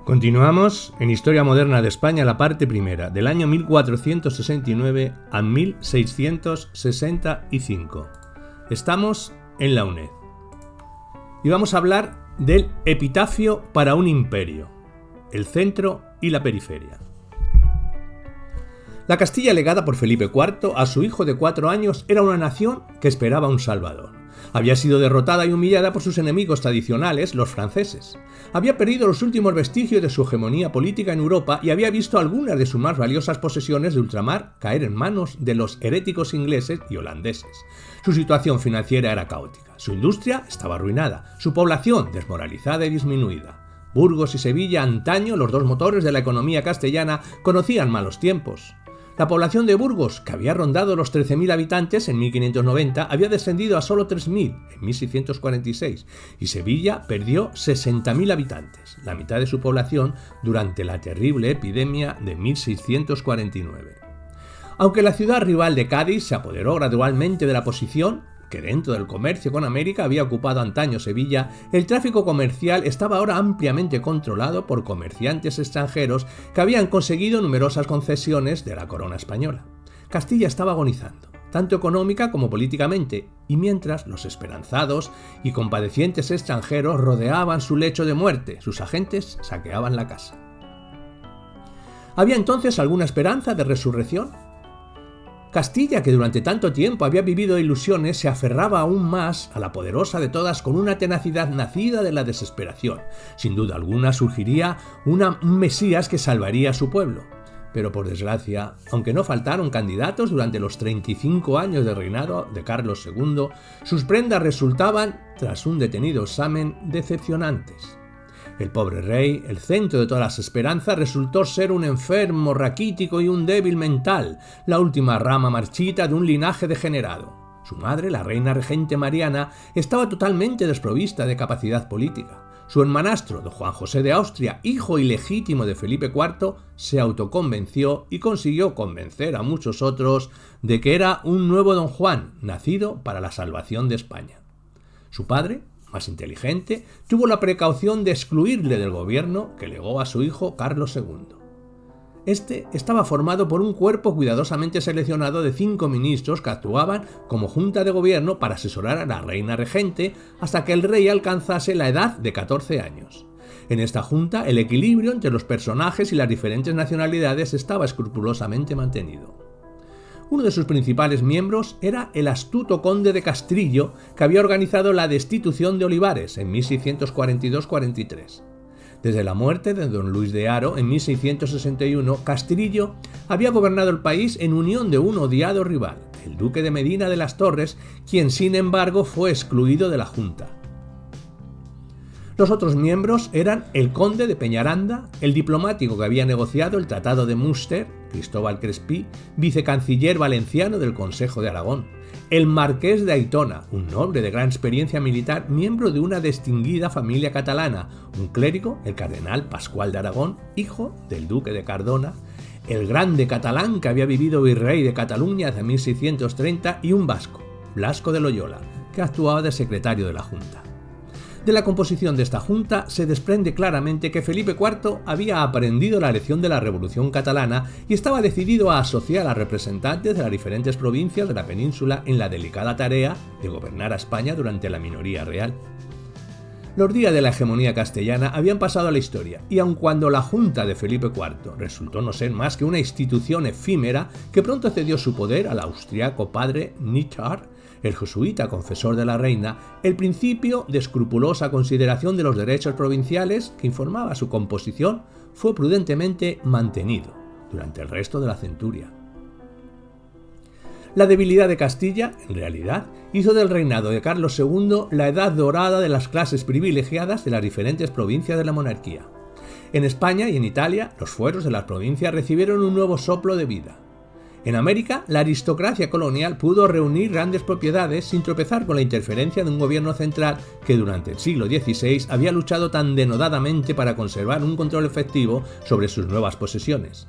Continuamos en Historia Moderna de España, la parte primera, del año 1469 a 1665. Estamos en la UNED. Y vamos a hablar del epitafio para un imperio, el centro y la periferia. La Castilla legada por Felipe IV a su hijo de 4 años era una nación que esperaba un salvador. Había sido derrotada y humillada por sus enemigos tradicionales, los franceses. Había perdido los últimos vestigios de su hegemonía política en Europa y había visto algunas de sus más valiosas posesiones de ultramar caer en manos de los heréticos ingleses y holandeses. Su situación financiera era caótica, su industria estaba arruinada, su población desmoralizada y disminuida. Burgos y Sevilla, antaño los dos motores de la economía castellana, conocían malos tiempos. La población de Burgos, que había rondado los 13.000 habitantes en 1590, había descendido a solo 3.000 en 1646, y Sevilla perdió 60.000 habitantes, la mitad de su población, durante la terrible epidemia de 1649. Aunque la ciudad rival de Cádiz se apoderó gradualmente de la posición que dentro del comercio con América había ocupado antaño Sevilla, el tráfico comercial estaba ahora ampliamente controlado por comerciantes extranjeros que habían conseguido numerosas concesiones de la corona española. Castilla estaba agonizando, tanto económica como políticamente, y mientras los esperanzados y compadecientes extranjeros rodeaban su lecho de muerte, sus agentes saqueaban la casa. ¿Había entonces alguna esperanza de resurrección? Castilla, que durante tanto tiempo había vivido ilusiones, se aferraba aún más a la poderosa de todas con una tenacidad nacida de la desesperación. Sin duda alguna surgiría un Mesías que salvaría a su pueblo. Pero por desgracia, aunque no faltaron candidatos durante los 35 años de reinado de Carlos II, sus prendas resultaban, tras un detenido examen, decepcionantes. El pobre rey, el centro de todas las esperanzas, resultó ser un enfermo raquítico y un débil mental, la última rama marchita de un linaje degenerado. Su madre, la reina regente Mariana, estaba totalmente desprovista de capacidad política. Su hermanastro, don Juan José de Austria, hijo ilegítimo de Felipe IV, se autoconvenció y consiguió convencer a muchos otros de que era un nuevo don Juan, nacido para la salvación de España. Su padre, más inteligente, tuvo la precaución de excluirle del gobierno que legó a su hijo Carlos II. Este estaba formado por un cuerpo cuidadosamente seleccionado de 5 ministros que actuaban como junta de gobierno para asesorar a la reina regente hasta que el rey alcanzase la edad de 14 años. En esta junta, el equilibrio entre los personajes y las diferentes nacionalidades estaba escrupulosamente mantenido. Uno de sus principales miembros era el astuto conde de Castrillo, que había organizado la destitución de Olivares en 1642-43. Desde la muerte de don Luis de Haro en 1661, Castrillo había gobernado el país en unión de un odiado rival, el duque de Medina de las Torres, quien sin embargo fue excluido de la junta. Los otros miembros eran el conde de Peñaranda, el diplomático que había negociado el Tratado de Münster, Cristóbal Crespí, vicecanciller valenciano del Consejo de Aragón, el marqués de Aitona, un noble de gran experiencia militar, miembro de una distinguida familia catalana, un clérigo, el cardenal Pascual de Aragón, hijo del duque de Cardona, el grande catalán que había vivido virrey de Cataluña desde 1630 y un vasco, Blasco de Loyola, que actuaba de secretario de la Junta. De la composición de esta junta se desprende claramente que Felipe IV había aprendido la lección de la Revolución Catalana y estaba decidido a asociar a representantes de las diferentes provincias de la península en la delicada tarea de gobernar a España durante la minoría real. Los días de la hegemonía castellana habían pasado a la historia, y aun cuando la Junta de Felipe IV resultó no ser más que una institución efímera que pronto cedió su poder al austriaco padre Nithard, el jesuita confesor de la reina, el principio de escrupulosa consideración de los derechos provinciales que informaba su composición fue prudentemente mantenido durante el resto de la centuria. La debilidad de Castilla, en realidad, hizo del reinado de Carlos II la edad dorada de las clases privilegiadas de las diferentes provincias de la monarquía. En España y en Italia, los fueros de las provincias recibieron un nuevo soplo de vida. En América, la aristocracia colonial pudo reunir grandes propiedades sin tropezar con la interferencia de un gobierno central que durante el siglo XVI había luchado tan denodadamente para conservar un control efectivo sobre sus nuevas posesiones.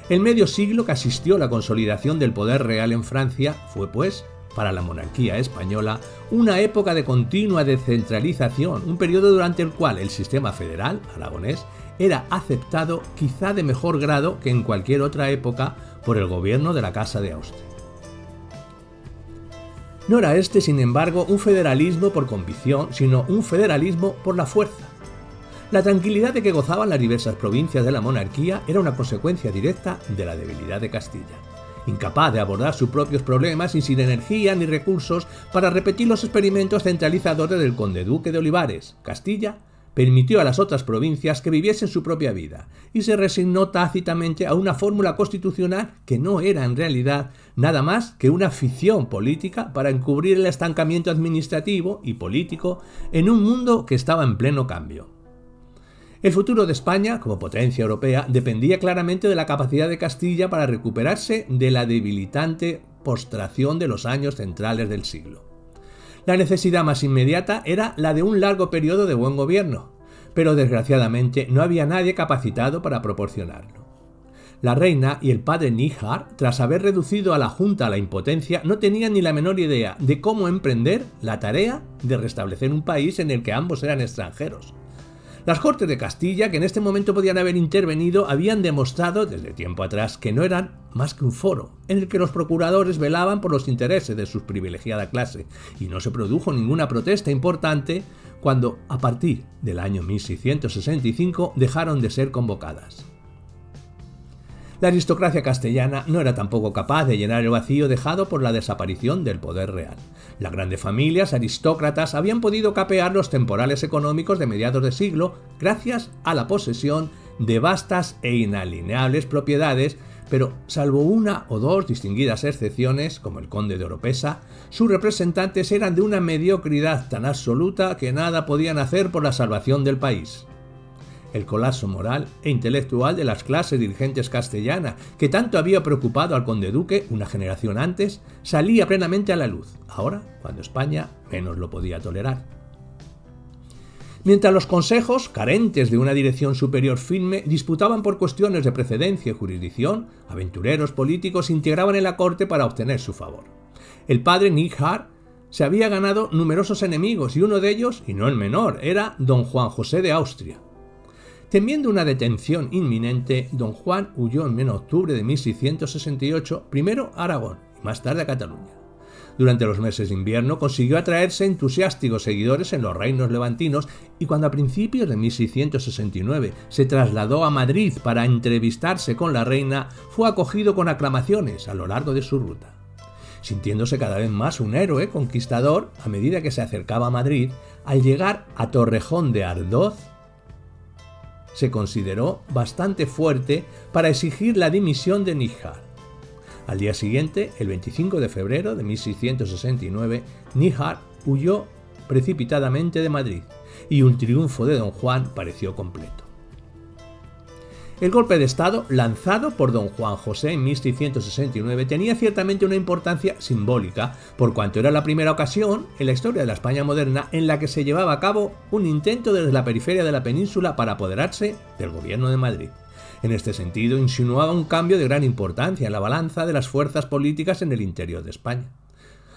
El medio siglo que asistió a la consolidación del poder real en Francia fue, pues, para la monarquía española, una época de continua descentralización, un periodo durante el cual el sistema federal aragonés era aceptado quizá de mejor grado que en cualquier otra época por el gobierno de la Casa de Austria. No era este, sin embargo, un federalismo por convicción, sino un federalismo por la fuerza. La tranquilidad de que gozaban las diversas provincias de la monarquía era una consecuencia directa de la debilidad de Castilla. Incapaz de abordar sus propios problemas y sin energía ni recursos para repetir los experimentos centralizadores del conde-duque de Olivares, Castilla permitió a las otras provincias que viviesen su propia vida y se resignó tácitamente a una fórmula constitucional que no era en realidad nada más que una ficción política para encubrir el estancamiento administrativo y político en un mundo que estaba en pleno cambio. El futuro de España, como potencia europea, dependía claramente de la capacidad de Castilla para recuperarse de la debilitante postración de los años centrales del siglo. La necesidad más inmediata era la de un largo periodo de buen gobierno, pero desgraciadamente no había nadie capacitado para proporcionarlo. La reina y el padre Nijard, tras haber reducido a la Junta a la impotencia, no tenían ni la menor idea de cómo emprender la tarea de restablecer un país en el que ambos eran extranjeros. Las Cortes de Castilla, que en este momento podían haber intervenido, habían demostrado desde tiempo atrás que no eran más que un foro, en el que los procuradores velaban por los intereses de su privilegiada clase, y no se produjo ninguna protesta importante cuando, a partir del año 1665, dejaron de ser convocadas. La aristocracia castellana no era tampoco capaz de llenar el vacío dejado por la desaparición del poder real. Las grandes familias aristócratas habían podido capear los temporales económicos de mediados de siglo gracias a la posesión de vastas e inalienables propiedades, pero salvo una o dos distinguidas excepciones, como el conde de Oropesa, sus representantes eran de una mediocridad tan absoluta que nada podían hacer por la salvación del país. El colapso moral e intelectual de las clases dirigentes castellanas, que tanto había preocupado al conde-duque una generación antes, salía plenamente a la luz, ahora cuando España menos lo podía tolerar. Mientras los consejos, carentes de una dirección superior firme, disputaban por cuestiones de precedencia y jurisdicción, aventureros políticos se integraban en la corte para obtener su favor. El padre Nijard se había ganado numerosos enemigos y uno de ellos, y no el menor, era don Juan José de Austria. Temiendo una detención inminente, don Juan huyó en octubre de 1668, primero a Aragón y más tarde a Cataluña. Durante los meses de invierno consiguió atraerse entusiásticos seguidores en los reinos levantinos y cuando a principios de 1669 se trasladó a Madrid para entrevistarse con la reina, fue acogido con aclamaciones a lo largo de su ruta. Sintiéndose cada vez más un héroe conquistador, a medida que se acercaba a Madrid, al llegar a Torrejón de Ardoz, se consideró bastante fuerte para exigir la dimisión de Nijard. Al día siguiente, el 25 de febrero de 1669, Nijard huyó precipitadamente de Madrid y un triunfo de don Juan pareció completo. El golpe de Estado lanzado por don Juan José en 1669 tenía ciertamente una importancia simbólica, por cuanto era la primera ocasión en la historia de la España moderna en la que se llevaba a cabo un intento desde la periferia de la península para apoderarse del gobierno de Madrid. En este sentido, insinuaba un cambio de gran importancia en la balanza de las fuerzas políticas en el interior de España.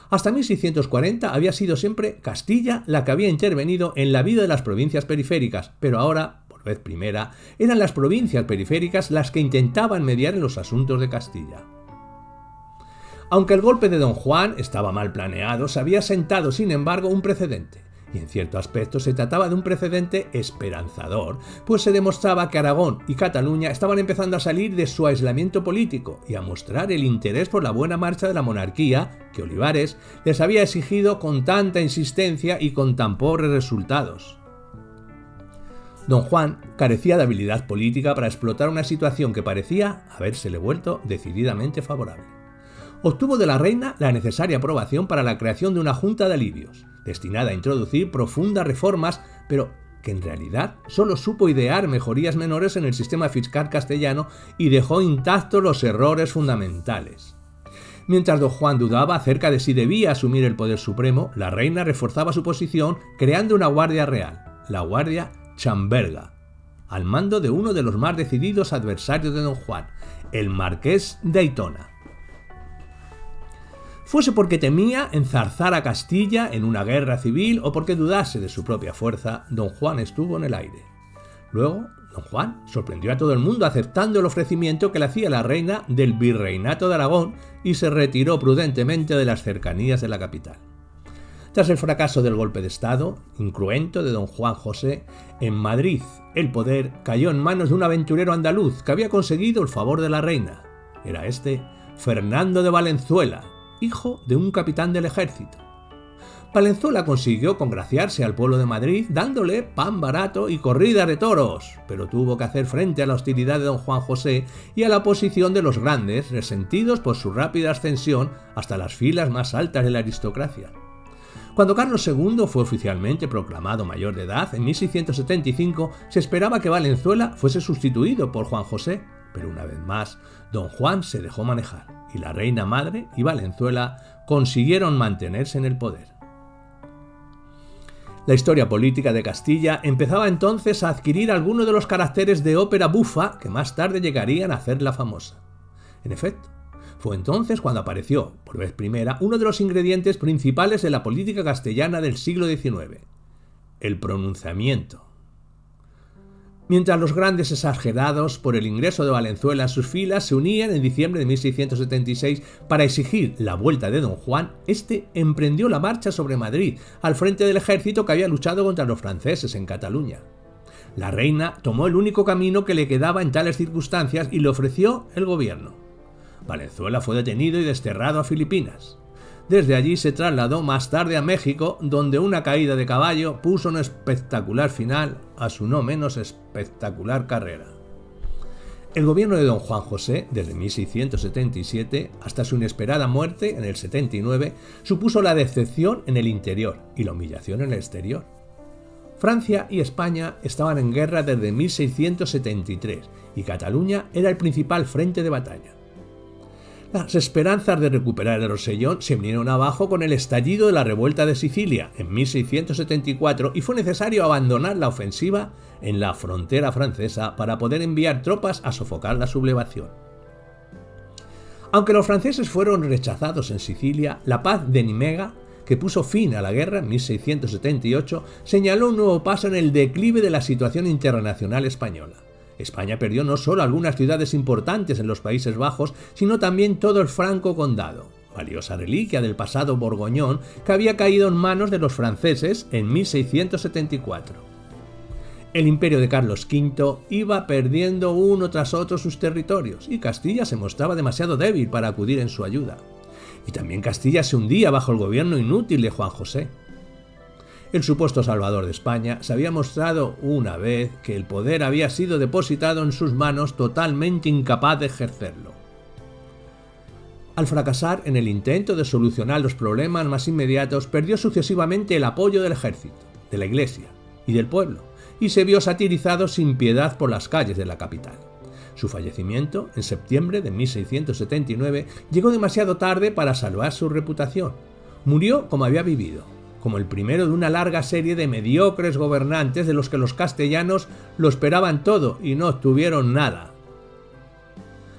Hasta 1640 había sido siempre Castilla la que había intervenido en la vida de las provincias periféricas, pero ahora, vez primera, eran las provincias periféricas las que intentaban mediar en los asuntos de Castilla. Aunque el golpe de don Juan estaba mal planeado, se había sentado, sin embargo, un precedente. Y en cierto aspecto se trataba de un precedente esperanzador, pues se demostraba que Aragón y Cataluña estaban empezando a salir de su aislamiento político y a mostrar el interés por la buena marcha de la monarquía que Olivares les había exigido con tanta insistencia y con tan pobres resultados. Don Juan carecía de habilidad política para explotar una situación que parecía habérsele vuelto decididamente favorable. Obtuvo de la reina la necesaria aprobación para la creación de una junta de alivios, destinada a introducir profundas reformas, pero que en realidad solo supo idear mejorías menores en el sistema fiscal castellano y dejó intactos los errores fundamentales. Mientras don Juan dudaba acerca de si debía asumir el poder supremo, la reina reforzaba su posición creando una guardia real, la Guardia Chamberga, al mando de uno de los más decididos adversarios de don Juan, el marqués de Aytona. Fuese porque temía enzarzar a Castilla en una guerra civil o porque dudase de su propia fuerza, don Juan estuvo en el aire. Luego, don Juan sorprendió a todo el mundo aceptando el ofrecimiento que le hacía la reina del Virreinato de Aragón y se retiró prudentemente de las cercanías de la capital. Tras el fracaso del golpe de Estado, incruento de don Juan José, en Madrid el poder cayó en manos de un aventurero andaluz que había conseguido el favor de la reina. Era Fernando de Valenzuela, hijo de un capitán del ejército. Valenzuela consiguió congraciarse al pueblo de Madrid dándole pan barato y corridas de toros, pero tuvo que hacer frente a la hostilidad de don Juan José y a la oposición de los grandes, resentidos por su rápida ascensión hasta las filas más altas de la aristocracia. Cuando Carlos II fue oficialmente proclamado mayor de edad, en 1675, se esperaba que Valenzuela fuese sustituido por Juan José, pero una vez más, don Juan se dejó manejar y la reina madre y Valenzuela consiguieron mantenerse en el poder. La historia política de Castilla empezaba entonces a adquirir algunos de los caracteres de ópera bufa que más tarde llegarían a hacerla famosa. En efecto, fue entonces cuando apareció, por vez primera, uno de los ingredientes principales de la política castellana del siglo XIX, el pronunciamiento. Mientras los grandes exagerados por el ingreso de Valenzuela en sus filas se unían en diciembre de 1676 para exigir la vuelta de don Juan, emprendió la marcha sobre Madrid, al frente del ejército que había luchado contra los franceses en Cataluña. La reina tomó el único camino que le quedaba en tales circunstancias y le ofreció el gobierno. Valenzuela fue detenido y desterrado a Filipinas. Desde allí se trasladó más tarde a México, donde una caída de caballo puso un espectacular final a su no menos espectacular carrera. El gobierno de don Juan José, desde 1677 hasta su inesperada muerte en el 79, supuso la decepción en el interior y la humillación en el exterior. Francia y España estaban en guerra desde 1673 y Cataluña era el principal frente de batalla. Las esperanzas de recuperar el Rosellón se vinieron abajo con el estallido de la revuelta de Sicilia en 1674 y fue necesario abandonar la ofensiva en la frontera francesa para poder enviar tropas a sofocar la sublevación. Aunque los franceses fueron rechazados en Sicilia, la paz de Nimega, que puso fin a la guerra en 1678, señaló un nuevo paso en el declive de la situación internacional española. España perdió no solo algunas ciudades importantes en los Países Bajos, sino también todo el Franco Condado, valiosa reliquia del pasado borgoñón que había caído en manos de los franceses en 1674. El imperio de Carlos V iba perdiendo uno tras otro sus territorios y Castilla se mostraba demasiado débil para acudir en su ayuda. Y también Castilla se hundía bajo el gobierno inútil de Juan José. El supuesto salvador de España se había mostrado una vez que el poder había sido depositado en sus manos totalmente incapaz de ejercerlo. Al fracasar en el intento de solucionar los problemas más inmediatos, perdió sucesivamente el apoyo del ejército, de la iglesia y del pueblo, y se vio satirizado sin piedad por las calles de la capital. Su fallecimiento, en septiembre de 1679, llegó demasiado tarde para salvar su reputación. Murió como había vivido, como el primero de una larga serie de mediocres gobernantes de los que los castellanos lo esperaban todo y no obtuvieron nada.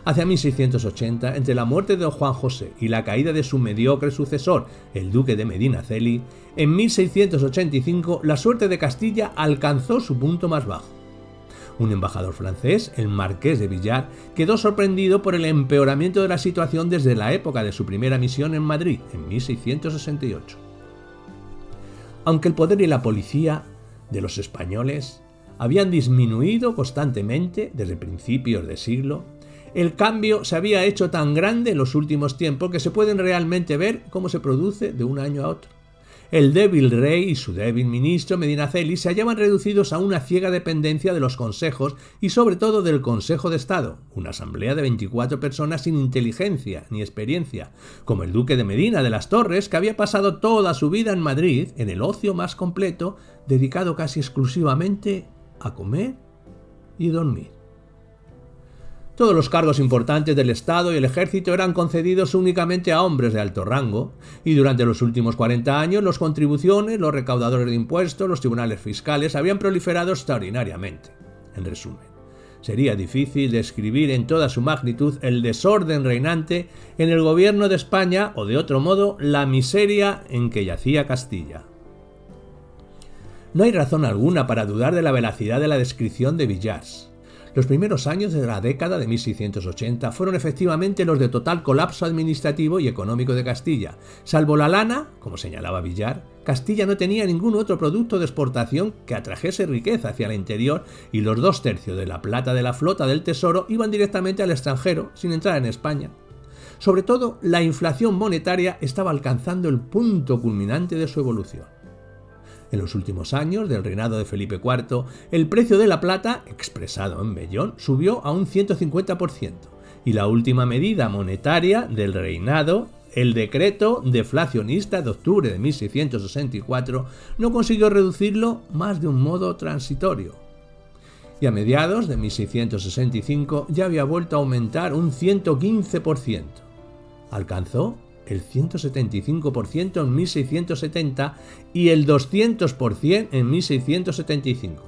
Hacia 1680, entre la muerte de don Juan José y la caída de su mediocre sucesor, el duque de Medinaceli, en 1685 la suerte de Castilla alcanzó su punto más bajo. Un embajador francés, el marqués de Villar, quedó sorprendido por el empeoramiento de la situación desde la época de su primera misión en Madrid, en 1668. Aunque el poder y la policía de los españoles habían disminuido constantemente desde principios de siglo, el cambio se había hecho tan grande en los últimos tiempos que se pueden realmente ver cómo se produce de un año a otro. El débil rey y su débil ministro Medinaceli se hallaban reducidos a una ciega dependencia de los consejos y sobre todo del Consejo de Estado, una asamblea de 24 personas sin inteligencia ni experiencia, como el duque de Medina de las Torres, que había pasado toda su vida en Madrid en el ocio más completo, dedicado casi exclusivamente a comer y dormir. Todos los cargos importantes del Estado y el ejército eran concedidos únicamente a hombres de alto rango, y durante los últimos 40 años las contribuciones, los recaudadores de impuestos, los tribunales fiscales habían proliferado extraordinariamente. En resumen, sería difícil describir en toda su magnitud el desorden reinante en el gobierno de España o, de otro modo, la miseria en que yacía Castilla. No hay razón alguna para dudar de la veracidad de la descripción de Villars. Los primeros años de la década de 1680 fueron efectivamente los de total colapso administrativo y económico de Castilla. Salvo la lana, como señalaba Villars, Castilla no tenía ningún otro producto de exportación que atrajese riqueza hacia el interior y los 2/3 de la plata de la flota del tesoro iban directamente al extranjero sin entrar en España. Sobre todo, la inflación monetaria estaba alcanzando el punto culminante de su evolución. En los últimos años del reinado de Felipe IV, el precio de la plata, expresado en vellón, subió a un 150%, y la última medida monetaria del reinado, el decreto deflacionista de octubre de 1664, no consiguió reducirlo más de un modo transitorio. Y a mediados de 1665 ya había vuelto a aumentar un 115%. Alcanzó el 175% en 1670 y el 200% en 1675.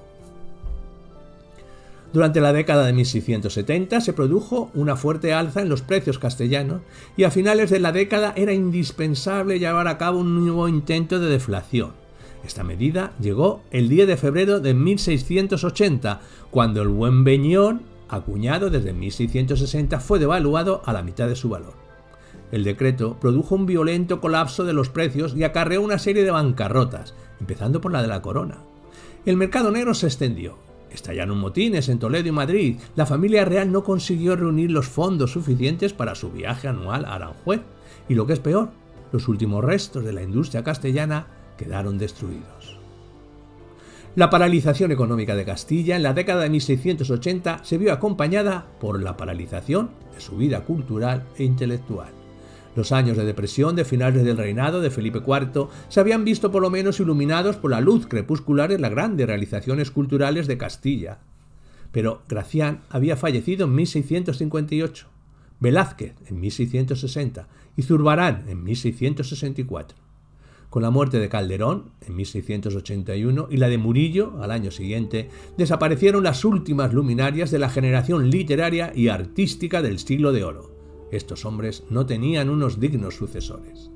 Durante la década de 1670 se produjo una fuerte alza en los precios castellanos y a finales de la década era indispensable llevar a cabo un nuevo intento de deflación. Esta medida llegó el 10 de febrero de 1680, cuando el buen veñón, acuñado desde 1660, fue devaluado a la mitad de su valor. El decreto produjo un violento colapso de los precios y acarreó una serie de bancarrotas, empezando por la de la corona. El mercado negro se extendió. Estallaron motines en Toledo y Madrid. La familia real no consiguió reunir los fondos suficientes para su viaje anual a Aranjuez. Y lo que es peor, los últimos restos de la industria castellana quedaron destruidos. La paralización económica de Castilla en la década de 1680 se vio acompañada por la paralización de su vida cultural e intelectual. Los años de depresión de finales del reinado de Felipe IV se habían visto por lo menos iluminados por la luz crepuscular de las grandes realizaciones culturales de Castilla. Pero Gracián había fallecido en 1658, Velázquez en 1660 y Zurbarán en 1664. Con la muerte de Calderón en 1681 y la de Murillo al año siguiente, desaparecieron las últimas luminarias de la generación literaria y artística del siglo de oro. Estos hombres no tenían unos dignos sucesores.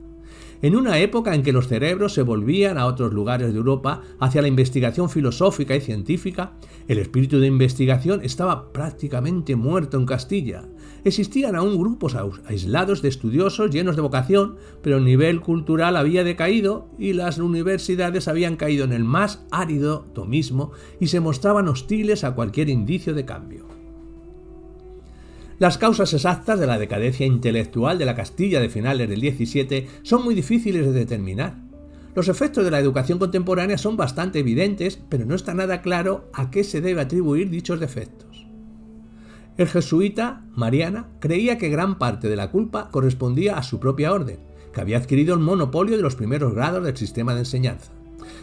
En una época en que los cerebros se volvían a otros lugares de Europa hacia la investigación filosófica y científica, el espíritu de investigación estaba prácticamente muerto en Castilla. Existían aún grupos aislados de estudiosos llenos de vocación, pero el nivel cultural había decaído y las universidades habían caído en el más árido tomismo y se mostraban hostiles a cualquier indicio de cambio. Las causas exactas de la decadencia intelectual de la Castilla de finales del XVII son muy difíciles de determinar. Los efectos de la educación contemporánea son bastante evidentes, pero no está nada claro a qué se debe atribuir dichos defectos. El jesuita Mariana creía que gran parte de la culpa correspondía a su propia orden, que había adquirido el monopolio de los primeros grados del sistema de enseñanza.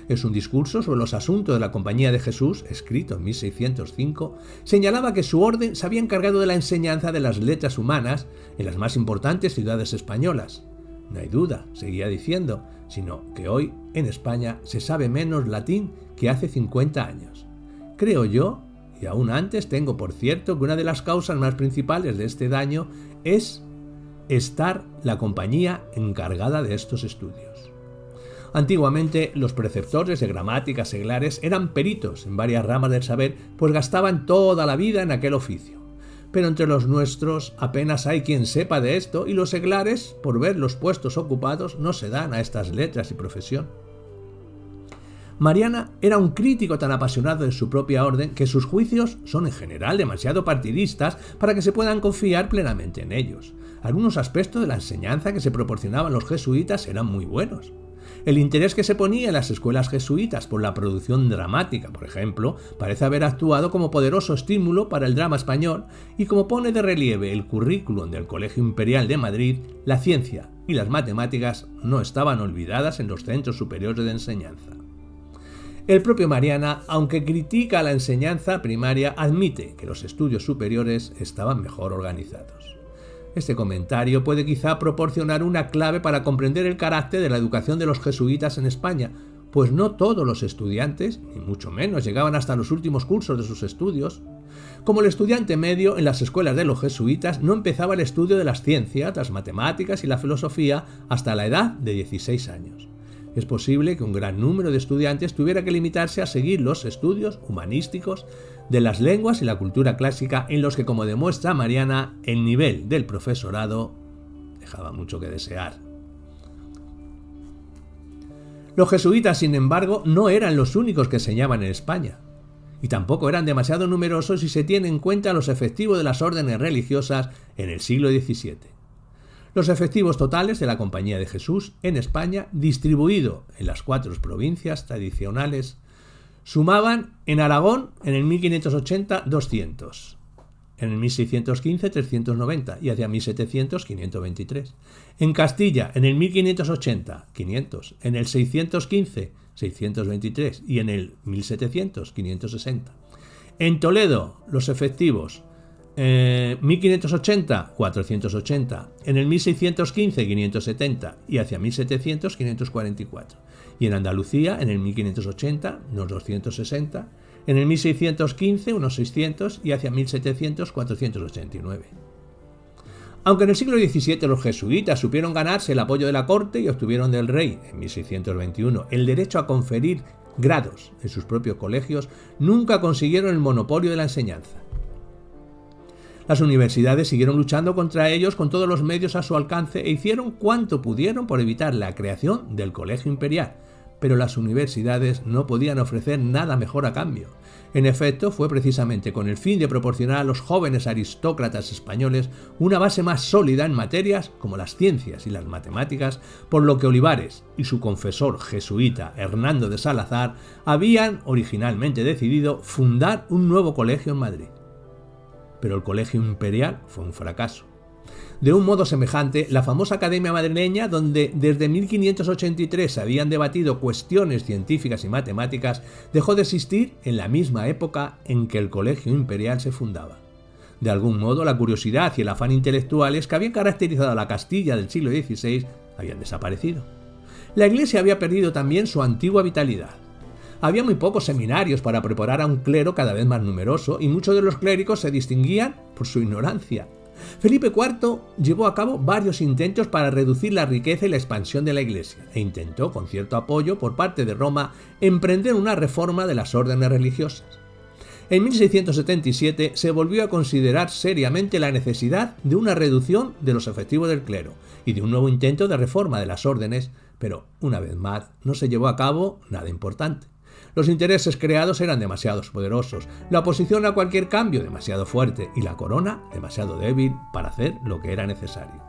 En un discurso sobre los asuntos de la Compañía de Jesús, escrito en 1605, señalaba que su orden se había encargado de la enseñanza de las letras humanas en las más importantes ciudades españolas. No hay duda, seguía diciendo, sino que hoy en España se sabe menos latín que hace 50 años. Creo yo, y aún antes tengo por cierto, que una de las causas más principales de este daño es estar la compañía encargada de estos estudios. Antiguamente, los preceptores de gramática seglares eran peritos en varias ramas del saber, pues gastaban toda la vida en aquel oficio. Pero entre los nuestros apenas hay quien sepa de esto y los seglares, por ver los puestos ocupados, no se dan a estas letras y profesión. Mariana era un crítico tan apasionado de su propia orden que sus juicios son en general demasiado partidistas para que se puedan confiar plenamente en ellos. Algunos aspectos de la enseñanza que se proporcionaban los jesuitas eran muy buenos. El interés que se ponía en las escuelas jesuitas por la producción dramática, por ejemplo, parece haber actuado como poderoso estímulo para el drama español y como pone de relieve el currículum del Colegio Imperial de Madrid, la ciencia y las matemáticas no estaban olvidadas en los centros superiores de enseñanza. El propio Mariana, aunque critica la enseñanza primaria, admite que los estudios superiores estaban mejor organizados. Este comentario puede quizá proporcionar una clave para comprender el carácter de la educación de los jesuitas en España, pues no todos los estudiantes, ni mucho menos, llegaban hasta los últimos cursos de sus estudios. Como el estudiante medio, en las escuelas de los jesuitas no empezaba el estudio de las ciencias, las matemáticas y la filosofía hasta la edad de 16 años. Es posible que un gran número de estudiantes tuviera que limitarse a seguir los estudios humanísticos de las lenguas y la cultura clásica, en los que, como demuestra Mariana, el nivel del profesorado dejaba mucho que desear. Los jesuitas, sin embargo, no eran los únicos que enseñaban en España, y tampoco eran demasiado numerosos si se tiene en cuenta los efectivos de las órdenes religiosas en el siglo XVII. Los efectivos totales de la Compañía de Jesús en España, distribuido en las 4 provincias tradicionales, sumaban en Aragón en el 1580 200, en el 1615 390 y hacia 1700 523. En Castilla en el 1580 500, en el 615 623 y en el 1700 560. En Toledo los efectivos 1580 480, en el 1615 570 y hacia 1700 544. Y en Andalucía en el 1580 unos 260, en el 1615 unos 600 y hacia 1700 489. Aunque en el siglo XVII los jesuitas supieron ganarse el apoyo de la corte y obtuvieron del rey en 1621 el derecho a conferir grados en sus propios colegios, nunca consiguieron el monopolio de la enseñanza. Las universidades siguieron luchando contra ellos con todos los medios a su alcance e hicieron cuanto pudieron por evitar la creación del Colegio Imperial, pero las universidades no podían ofrecer nada mejor a cambio. En efecto, fue precisamente con el fin de proporcionar a los jóvenes aristócratas españoles una base más sólida en materias como las ciencias y las matemáticas, por lo que Olivares y su confesor jesuita Hernando de Salazar habían originalmente decidido fundar un nuevo colegio en Madrid. Pero el Colegio Imperial fue un fracaso. De un modo semejante, la famosa Academia Madrileña, donde desde 1583 se habían debatido cuestiones científicas y matemáticas, dejó de existir en la misma época en que el Colegio Imperial se fundaba. De algún modo, la curiosidad y el afán intelectuales que habían caracterizado a la Castilla del siglo XVI habían desaparecido. La Iglesia había perdido también su antigua vitalidad. Había muy pocos seminarios para preparar a un clero cada vez más numeroso y muchos de los clérigos se distinguían por su ignorancia. Felipe IV llevó a cabo varios intentos para reducir la riqueza y la expansión de la Iglesia e intentó, con cierto apoyo por parte de Roma, emprender una reforma de las órdenes religiosas. En 1677 se volvió a considerar seriamente la necesidad de una reducción de los efectivos del clero y de un nuevo intento de reforma de las órdenes, pero, una vez más, no se llevó a cabo nada importante. Los intereses creados eran demasiado poderosos, la oposición a cualquier cambio demasiado fuerte y la corona demasiado débil para hacer lo que era necesario.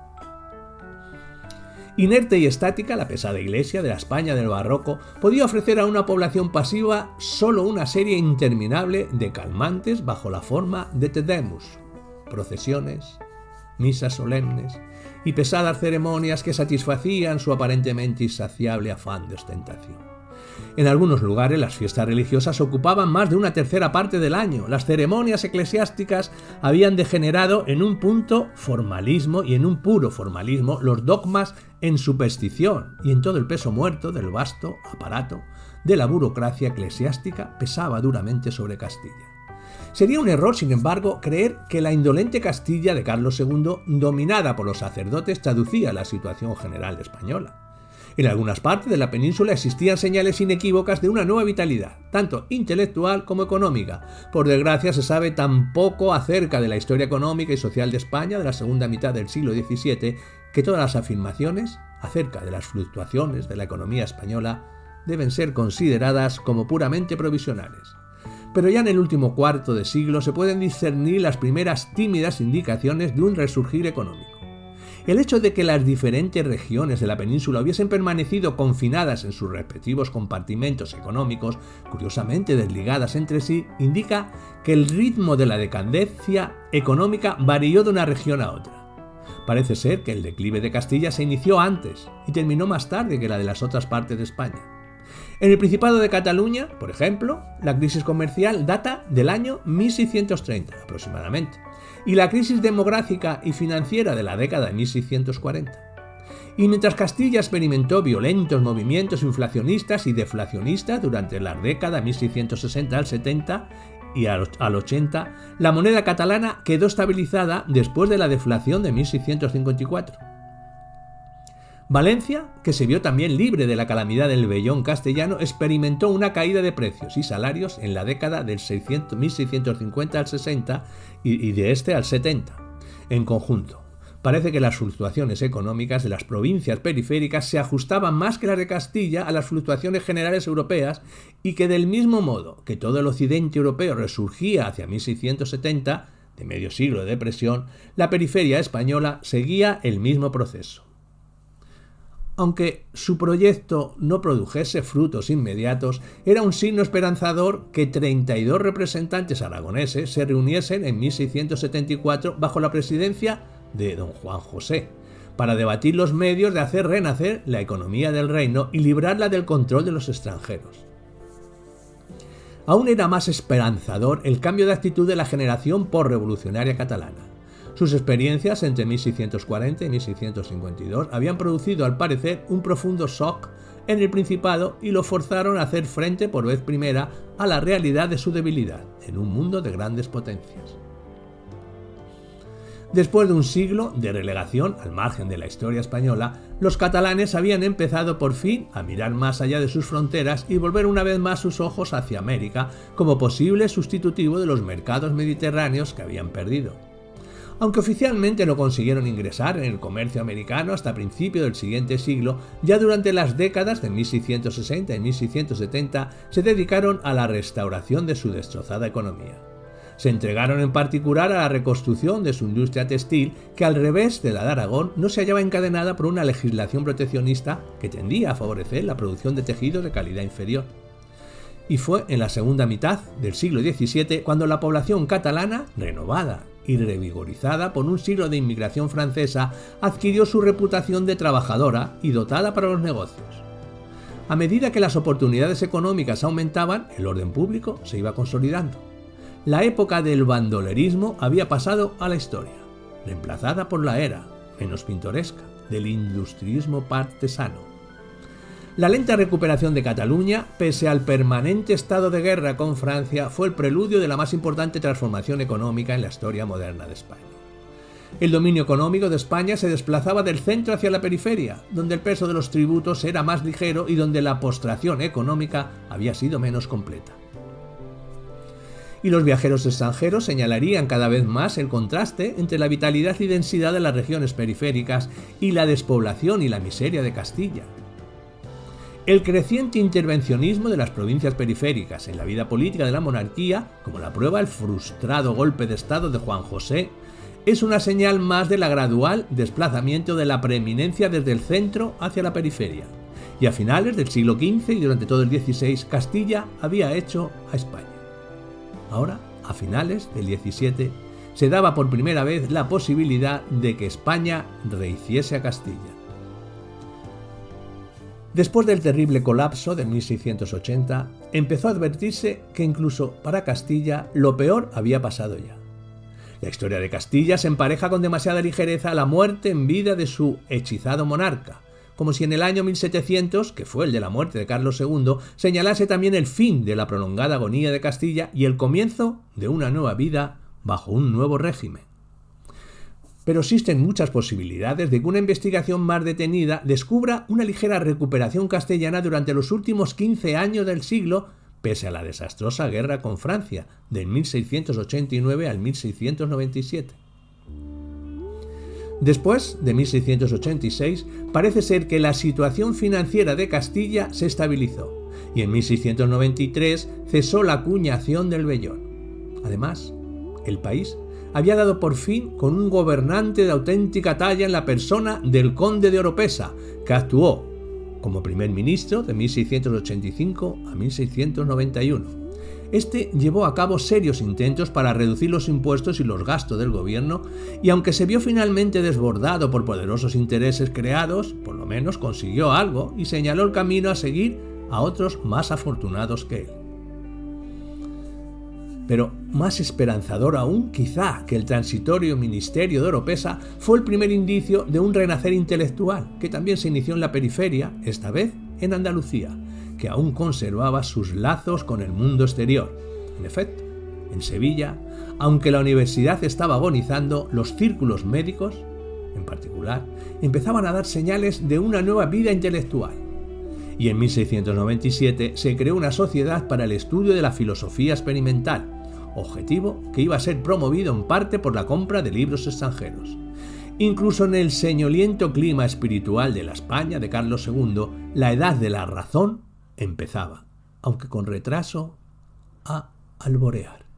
Inerte y estática, la pesada iglesia de la España del barroco podía ofrecer a una población pasiva solo una serie interminable de calmantes bajo la forma de Te Deums, procesiones, misas solemnes y pesadas ceremonias que satisfacían su aparentemente insaciable afán de ostentación. En algunos lugares las fiestas religiosas ocupaban más de una tercera parte del año. Las ceremonias eclesiásticas habían degenerado en un punto formalismo y en un puro formalismo los dogmas en superstición, y en todo el peso muerto del vasto aparato de la burocracia eclesiástica pesaba duramente sobre Castilla. Sería un error, sin embargo, creer que la indolente Castilla de Carlos II, dominada por los sacerdotes, traducía la situación general española. En algunas partes de la península existían señales inequívocas de una nueva vitalidad, tanto intelectual como económica. Por desgracia, se sabe tan poco acerca de la historia económica y social de España de la segunda mitad del siglo XVII que todas las afirmaciones acerca de las fluctuaciones de la economía española deben ser consideradas como puramente provisionales. Pero ya en el último cuarto de siglo se pueden discernir las primeras tímidas indicaciones de un resurgir económico. El hecho de que las diferentes regiones de la península hubiesen permanecido confinadas en sus respectivos compartimentos económicos, curiosamente desligadas entre sí, indica que el ritmo de la decadencia económica varió de una región a otra. Parece ser que el declive de Castilla se inició antes y terminó más tarde que la de las otras partes de España. En el Principado de Cataluña, por ejemplo, la crisis comercial data del año 1630 aproximadamente, y la crisis demográfica y financiera de la década de 1640. Y mientras Castilla experimentó violentos movimientos inflacionistas y deflacionistas durante la década 1660 al 70 y al 80, la moneda catalana quedó estabilizada después de la deflación de 1654. Valencia, que se vio también libre de la calamidad del vellón castellano, experimentó una caída de precios y salarios en la década del 1650 al 60 y de este al 70. En conjunto, parece que las fluctuaciones económicas de las provincias periféricas se ajustaban más que las de Castilla a las fluctuaciones generales europeas y que del mismo modo que todo el occidente europeo resurgía hacia 1670, de medio siglo de depresión, la periferia española seguía el mismo proceso. Aunque su proyecto no produjese frutos inmediatos, era un signo esperanzador que 32 representantes aragoneses se reuniesen en 1674 bajo la presidencia de don Juan José, para debatir los medios de hacer renacer la economía del reino y librarla del control de los extranjeros. Aún era más esperanzador el cambio de actitud de la generación posrevolucionaria catalana. Sus experiencias entre 1640 y 1652 habían producido, al parecer, un profundo shock en el Principado y lo forzaron a hacer frente por vez primera a la realidad de su debilidad en un mundo de grandes potencias. Después de un siglo de relegación al margen de la historia española, los catalanes habían empezado por fin a mirar más allá de sus fronteras y volver una vez más sus ojos hacia América como posible sustitutivo de los mercados mediterráneos que habían perdido. Aunque oficialmente no consiguieron ingresar en el comercio americano hasta principios del siguiente siglo, ya durante las décadas de 1660 y 1670 se dedicaron a la restauración de su destrozada economía. Se entregaron en particular a la reconstrucción de su industria textil, que al revés de la de Aragón no se hallaba encadenada por una legislación proteccionista que tendía a favorecer la producción de tejidos de calidad inferior. Y fue en la segunda mitad del siglo XVII cuando la población catalana, renovada y revigorizada por un siglo de inmigración francesa, adquirió su reputación de trabajadora y dotada para los negocios. A medida que las oportunidades económicas aumentaban, el orden público se iba consolidando. La época del bandolerismo había pasado a la historia, reemplazada por la era, menos pintoresca, del industrialismo artesano. La lenta recuperación de Cataluña, pese al permanente estado de guerra con Francia, fue el preludio de la más importante transformación económica en la historia moderna de España. El dominio económico de España se desplazaba del centro hacia la periferia, donde el peso de los tributos era más ligero y donde la postración económica había sido menos completa. Y los viajeros extranjeros señalarían cada vez más el contraste entre la vitalidad y densidad de las regiones periféricas y la despoblación y la miseria de Castilla. El creciente intervencionismo de las provincias periféricas en la vida política de la monarquía, como la prueba el frustrado golpe de estado de Juan José, es una señal más de la gradual desplazamiento de la preeminencia desde el centro hacia la periferia. Y a finales del siglo XV y durante todo el XVI, Castilla había hecho a España. Ahora, a finales del XVII, se daba por primera vez la posibilidad de que España rehiciese a Castilla. Después del terrible colapso de 1680, empezó a advertirse que incluso para Castilla lo peor había pasado ya. La historia de Castilla se empareja con demasiada ligereza a la muerte en vida de su hechizado monarca, como si en el año 1700, que fue el de la muerte de Carlos II, señalase también el fin de la prolongada agonía de Castilla y el comienzo de una nueva vida bajo un nuevo régimen. Pero existen muchas posibilidades de que una investigación más detenida descubra una ligera recuperación castellana durante los últimos 15 años del siglo, pese a la desastrosa guerra con Francia, del 1689 al 1697. Después de 1686, parece ser que la situación financiera de Castilla se estabilizó y en 1693 cesó la acuñación del vellón. Además, el país había dado por fin con un gobernante de auténtica talla en la persona del conde de Oropesa, que actuó como primer ministro de 1685 a 1691. Este llevó a cabo serios intentos para reducir los impuestos y los gastos del gobierno y aunque se vio finalmente desbordado por poderosos intereses creados, por lo menos consiguió algo y señaló el camino a seguir a otros más afortunados que él. Pero más esperanzador aún, quizá, que el transitorio ministerio de Oropesa fue el primer indicio de un renacer intelectual que también se inició en la periferia, esta vez en Andalucía, que aún conservaba sus lazos con el mundo exterior. En efecto, en Sevilla, aunque la universidad estaba agonizando, los círculos médicos en particular, empezaban a dar señales de una nueva vida intelectual. Y en 1697 se creó una sociedad para el estudio de la filosofía experimental, objetivo que iba a ser promovido en parte por la compra de libros extranjeros. Incluso en el señoliento clima espiritual de la España de Carlos II, la edad de la razón empezaba, aunque con retraso, a alborear.